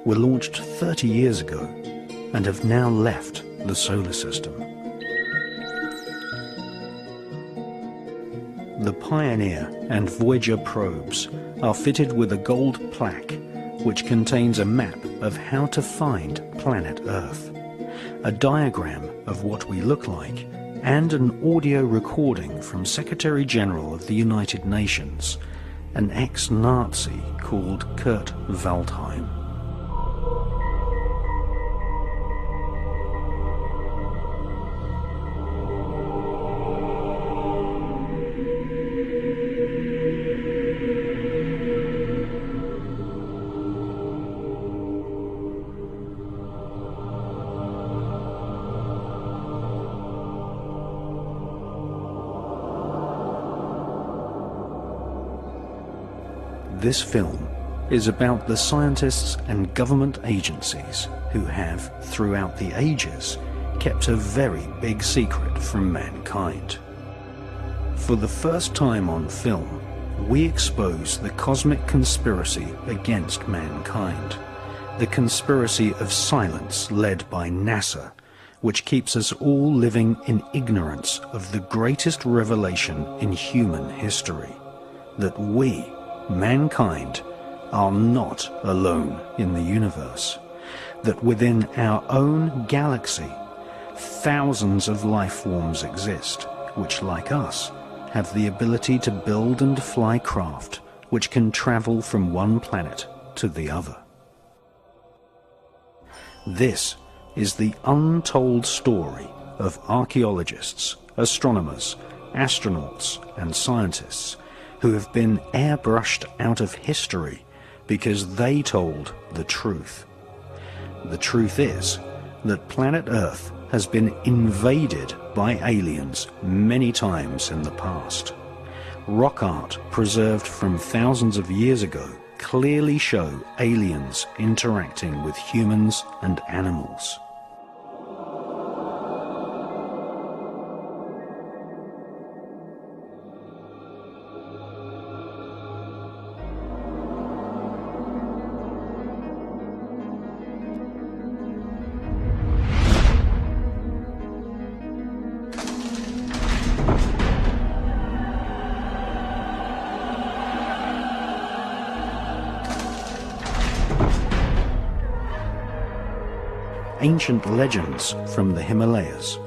were launched 30 years ago and have now left the solar system. The Pioneer and Voyager probes are fitted with a gold plaque which contains a map of how to find planet Earth, a diagram of what we look like, and an audio recording from Secretary General of the United Nations, an ex-Nazi called Kurt Waldheim. This film is about the scientists and government agencies who have, throughout the ages, kept a very big secret from mankind. For the first time on film, we expose the cosmic conspiracy against mankind, the conspiracy of silence led by NASA, which keeps us all living in ignorance of the greatest revelation in human history, that we, mankind, are not alone in the universe, that within our own galaxy thousands of life forms exist which, like us, have the ability to build and fly craft which can travel from one planet to the other. This is the untold story of archaeologists, astronomers, astronauts and scientists who have been airbrushed out of history because they told the truth. The truth is that planet Earth has been invaded by aliens many times in the past. Rock art preserved from thousands of years ago clearly show aliens interacting with humans and animals. Ancient legends from the Himalayas,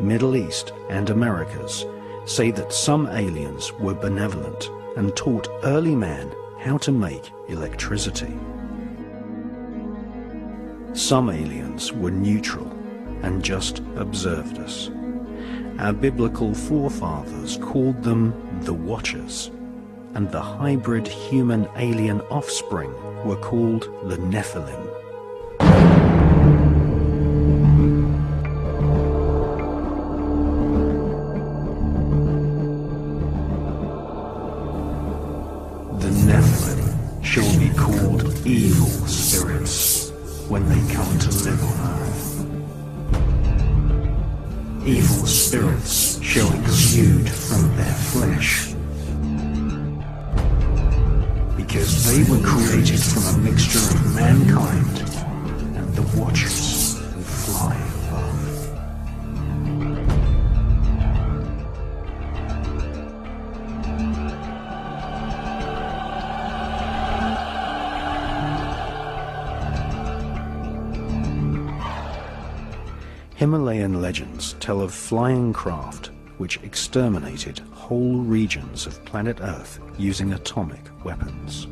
Middle East and Americas say that some aliens were benevolent and taught early man how to make electricity. Some aliens were neutral and just observed us. Our biblical forefathers called them the Watchers, and the hybrid human-alien offspring were called the Nephilim. Shall be called evil spirits when they come to live on earth. Evil spirits shall exude from their flesh, because they were created from a mixture of mankind and the Watchers who fly above. Himalayan legends tell of flying craft which exterminated whole regions of planet Earth using atomic weapons.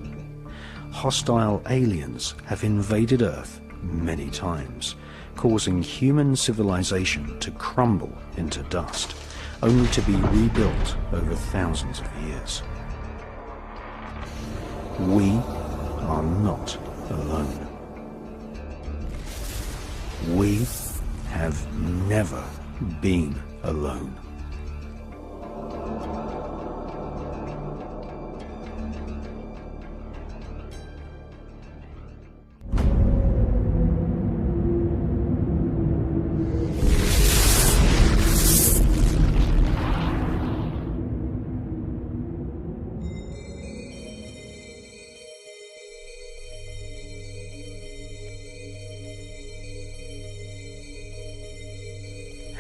Hostile aliens have invaded Earth many times, causing human civilization to crumble into dust, only to be rebuilt over thousands of years. We are not alone. We have never been alone.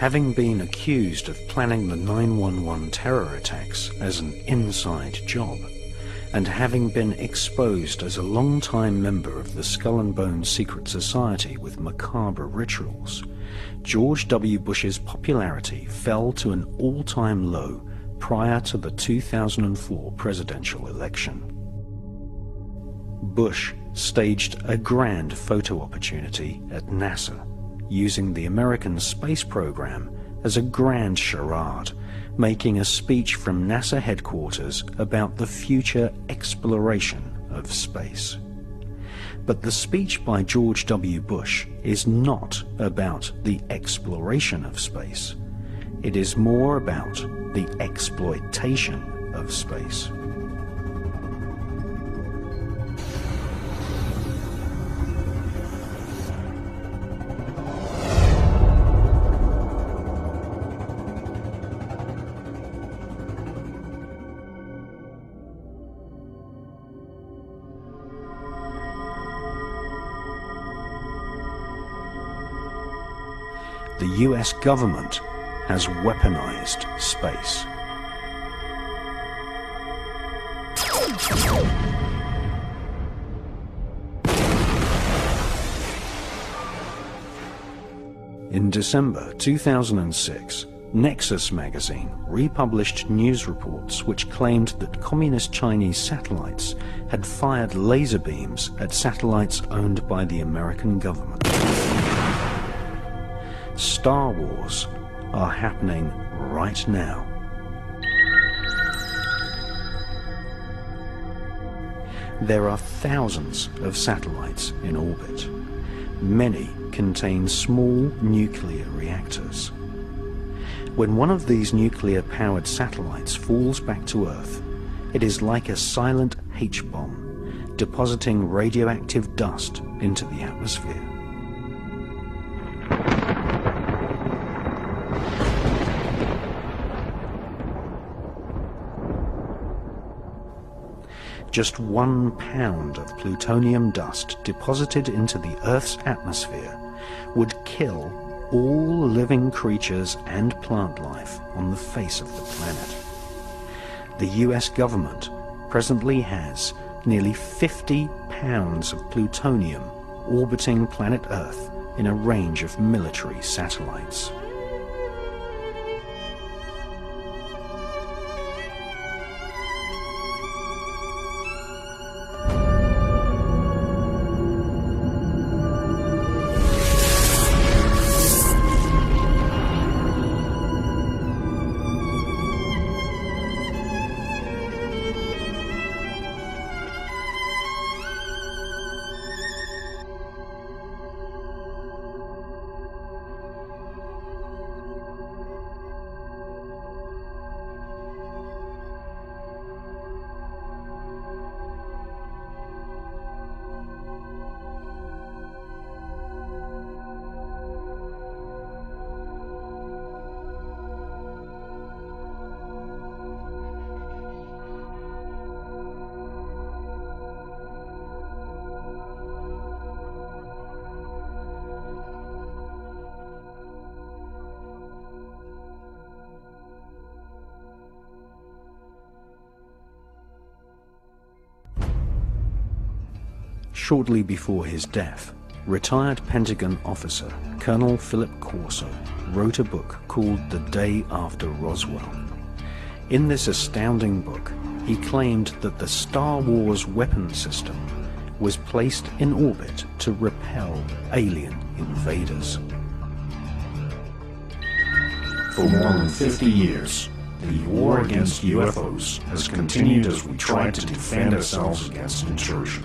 Having been accused of planning the 9/11 terror attacks as an inside job, and having been exposed as a long-time member of the Skull and Bones secret society with macabre rituals, George W. Bush's popularity fell to an all-time low prior to the 2004 presidential election. Bush staged a grand photo opportunity at NASA, using the American space program as a grand charade, making a speech from NASA headquarters about the future exploration of space. But the speech by George W. Bush is not about the exploration of space. It is more about the exploitation of space. The US government has weaponized space. In December 2006, Nexus magazine republished news reports which claimed that communist Chinese satellites had fired laser beams at satellites owned by the American government. Star Wars are happening right now. There are thousands of satellites in orbit. Many contain small nuclear reactors. When one of these nuclear-powered satellites falls back to Earth, it is like a silent H-bomb, depositing radioactive dust into the atmosphere. Just 1 pound of plutonium dust deposited into the Earth's atmosphere would kill all living creatures and plant life on the face of the planet. The US government presently has nearly 50 pounds of plutonium orbiting planet Earth in a range of military satellites. Shortly before his death, retired Pentagon officer Colonel Philip Corso wrote a book called The Day After Roswell. In this astounding book, he claimed that the Star Wars weapon system was placed in orbit to repel alien invaders. For more than 50 years, the war against UFOs has continued as we try to defend ourselves against intrusion.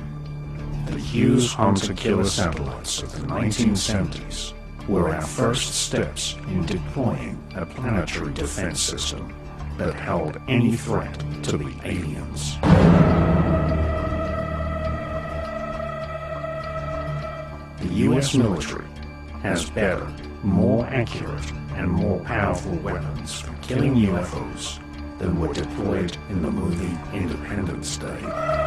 The Hughes Hunter killer satellites of the 1970s were our first steps in deploying a planetary defense system that held any threat to the aliens. The US military has better, more accurate, and more powerful weapons for killing UFOs than were deployed in the movie Independence Day.